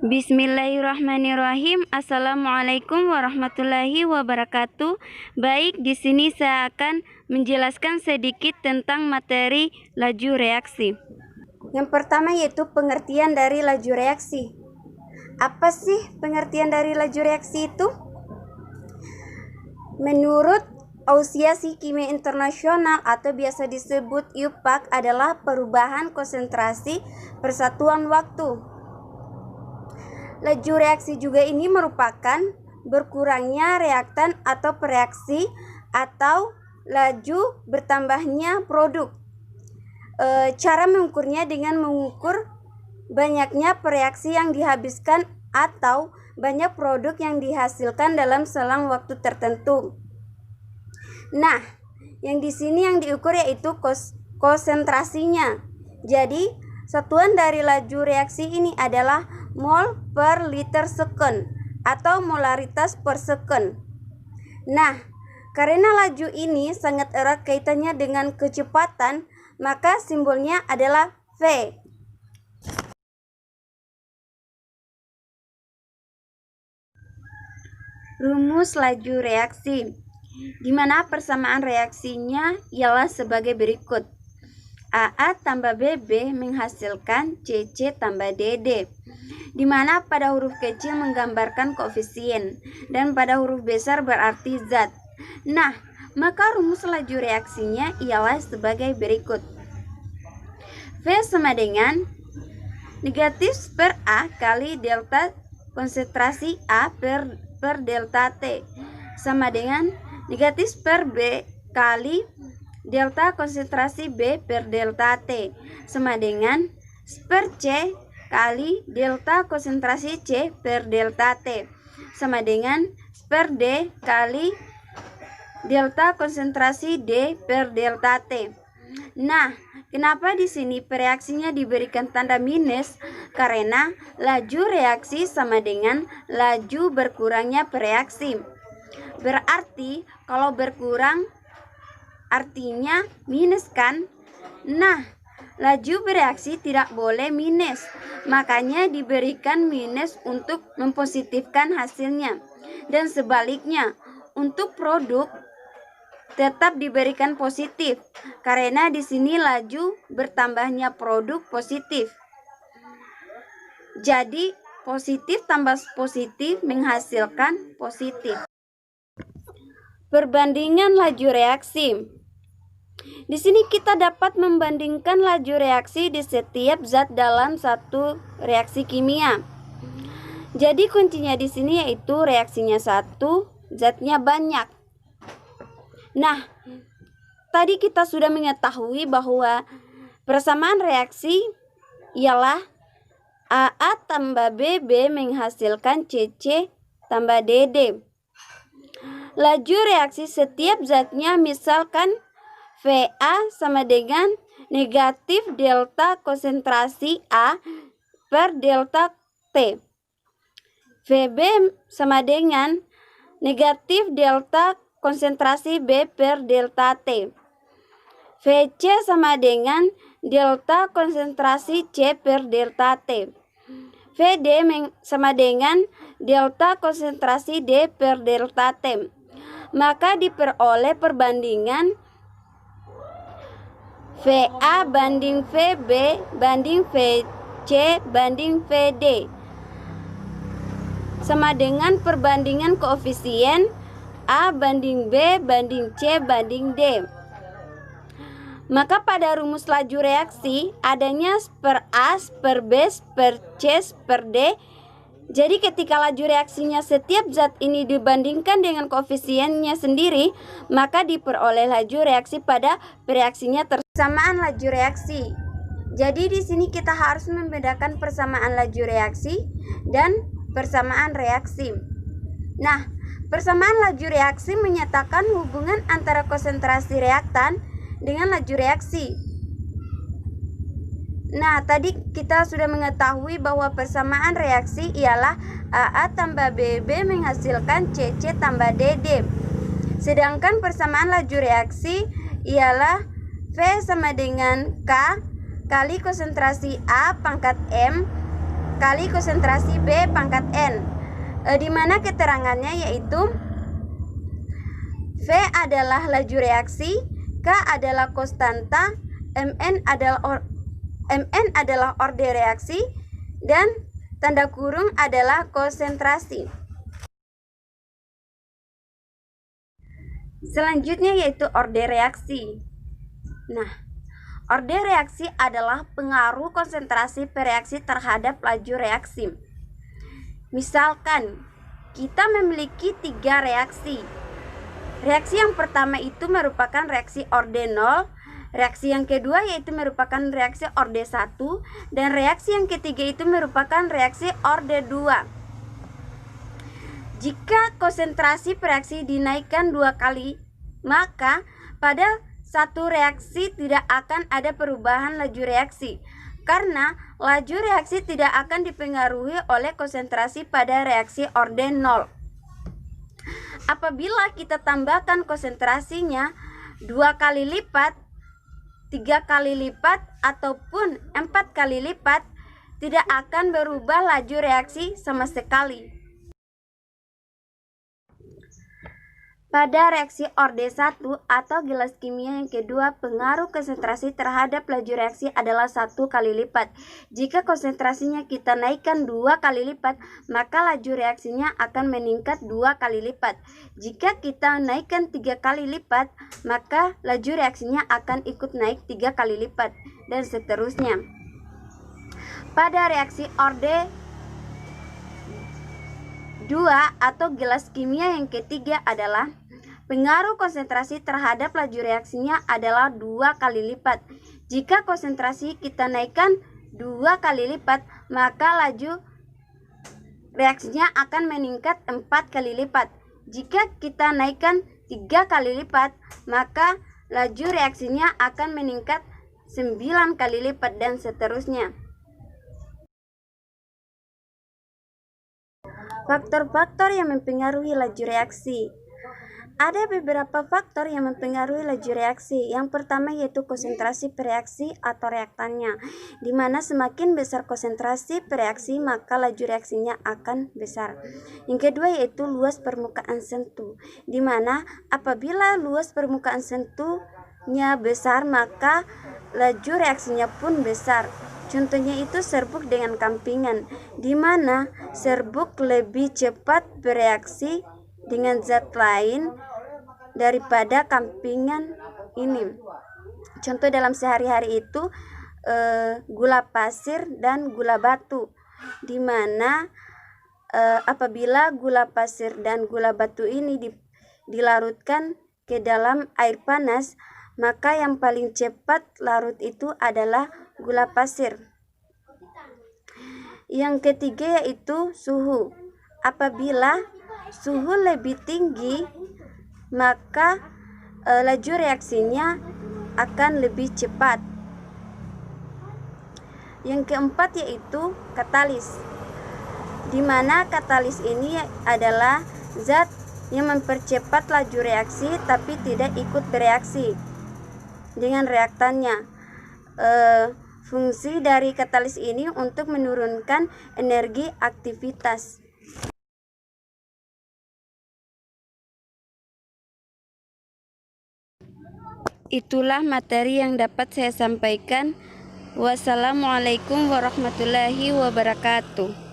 Bismillahirrahmanirrahim. Assalamualaikum warahmatullahi wabarakatuh. Baik, di sini saya akan menjelaskan sedikit tentang materi laju reaksi. Yang pertama yaitu pengertian dari laju reaksi. Apa sih pengertian dari laju reaksi itu? Menurut Asosiasi Kimia Internasional atau biasa disebut IUPAC adalah perubahan konsentrasi persatuan waktu. Laju reaksi juga ini merupakan berkurangnya reaktan atau pereaksi atau laju bertambahnya produk. Cara mengukurnya dengan mengukur banyaknya pereaksi yang dihabiskan atau banyak produk yang dihasilkan dalam selang waktu tertentu. Nah, yang di sini yang diukur yaitu konsentrasinya. Jadi, satuan dari laju reaksi ini adalah mol per liter second atau molaritas per second. Nah, karena laju ini sangat erat kaitannya dengan kecepatan, maka simbolnya adalah V. Rumus laju reaksi, di mana persamaan reaksinya ialah sebagai berikut. AA tambah BB menghasilkan CC tambah DD, di mana pada huruf kecil menggambarkan koefisien dan pada huruf besar berarti zat. Nah, maka rumus laju reaksinya ialah sebagai berikut. V sama dengan negatif per A kali delta konsentrasi A per delta T sama dengan negatif per B kali delta konsentrasi B per delta T sama dengan per C kali delta konsentrasi C per delta T sama dengan per D kali delta konsentrasi D per delta T. Nah, kenapa di sini reaksinya diberikan tanda minus? Karena laju reaksi sama dengan laju berkurangnya reaksi. Berarti kalau berkurang artinya minus kan? Nah, laju bereaksi tidak boleh minus, makanya diberikan minus untuk mempositifkan hasilnya. Dan sebaliknya, untuk produk tetap diberikan positif, karena di sini laju bertambahnya produk positif. Jadi, positif tambah positif menghasilkan positif. Perbandingan laju reaksi. Di sini kita dapat membandingkan laju reaksi di setiap zat dalam satu reaksi kimia. Jadi kuncinya di sini yaitu reaksinya satu, zatnya banyak. Nah, tadi kita sudah mengetahui bahwa persamaan reaksi ialah AA tambah BB menghasilkan CC tambah DD. Laju reaksi setiap zatnya misalkan VA sama dengan negatif delta konsentrasi A per delta T. VB sama dengan negatif delta konsentrasi B per delta T. VC sama dengan delta konsentrasi C per delta T. VD sama dengan delta konsentrasi D per delta T. Maka diperoleh perbandingan VA banding VB banding VC banding VD sama dengan perbandingan koefisien A banding B banding C banding D. Maka pada rumus laju reaksi adanya per A, per B, per C, per D. Jadi ketika laju reaksinya setiap zat ini dibandingkan dengan koefisiennya sendiri, maka diperoleh laju reaksi pada reaksinya persamaan laju reaksi. Jadi di sini kita harus membedakan persamaan laju reaksi dan persamaan reaksi. Nah, persamaan laju reaksi menyatakan hubungan antara konsentrasi reaktan dengan laju reaksi. Nah, tadi kita sudah mengetahui bahwa persamaan reaksi ialah AA tambah BB menghasilkan CC tambah DD. Sedangkan persamaan laju reaksi ialah V sama dengan K kali konsentrasi A pangkat M kali konsentrasi B pangkat N, di mana keterangannya yaitu V adalah laju reaksi, K adalah konstanta, Mn adalah orde reaksi, dan tanda kurung adalah konsentrasi. Selanjutnya yaitu orde reaksi. Nah, orde reaksi adalah pengaruh konsentrasi per reaksi terhadap laju reaksi. Misalkan kita memiliki 3 reaksi. Reaksi yang pertama itu merupakan reaksi orde 0, reaksi yang kedua yaitu merupakan reaksi orde 1, dan reaksi yang ketiga itu merupakan reaksi orde 2. Jika konsentrasi per reaksi dinaikkan 2 kali, maka pada satu reaksi tidak akan ada perubahan laju reaksi, karena laju reaksi tidak akan dipengaruhi oleh konsentrasi pada reaksi orde 0. Apabila kita tambahkan konsentrasinya 2 kali lipat, 3 kali lipat, ataupun 4 kali lipat, tidak akan berubah laju reaksi sama sekali. Pada reaksi orde 1 atau gelas kimia yang kedua, pengaruh konsentrasi terhadap laju reaksi adalah 1 kali lipat. Jika konsentrasinya kita naikkan 2 kali lipat, maka laju reaksinya akan meningkat 2 kali lipat. Jika kita naikkan 3 kali lipat, maka laju reaksinya akan ikut naik 3 kali lipat, dan seterusnya. Pada reaksi orde 2 atau gelas kimia yang ketiga adalah pengaruh konsentrasi terhadap laju reaksinya adalah 2 kali lipat. Jika konsentrasi kita naikkan 2 kali lipat, maka laju reaksinya akan meningkat 4 kali lipat. Jika kita naikkan 3 kali lipat, maka laju reaksinya akan meningkat 9 kali lipat, dan seterusnya. Faktor-faktor yang mempengaruhi laju reaksi. Ada beberapa faktor yang mempengaruhi laju reaksi. Yang pertama yaitu konsentrasi per reaksi atau reaktannya, di mana semakin besar konsentrasi per reaksi maka laju reaksinya akan besar. Yang kedua yaitu luas permukaan sentuh, di mana apabila luas permukaan sentuhnya besar maka laju reaksinya pun besar. Contohnya itu serbuk dengan kampingan, di mana serbuk lebih cepat bereaksi dengan zat lain daripada kampingan ini. Contoh dalam sehari-hari itu gula pasir dan gula batu, di mana apabila gula pasir dan gula batu ini dilarutkan ke dalam air panas, maka yang paling cepat larut itu adalah gula pasir. Yang ketiga yaitu suhu. Apabila suhu lebih tinggi, maka laju reaksinya akan lebih cepat. Yang keempat yaitu katalis, di mana katalis ini adalah zat yang mempercepat laju reaksi tapi tidak ikut bereaksi dengan reaktannya. Fungsi dari katalis ini untuk menurunkan energi aktivitas. Itulah materi yang dapat saya sampaikan. Wassalamualaikum warahmatullahi wabarakatuh.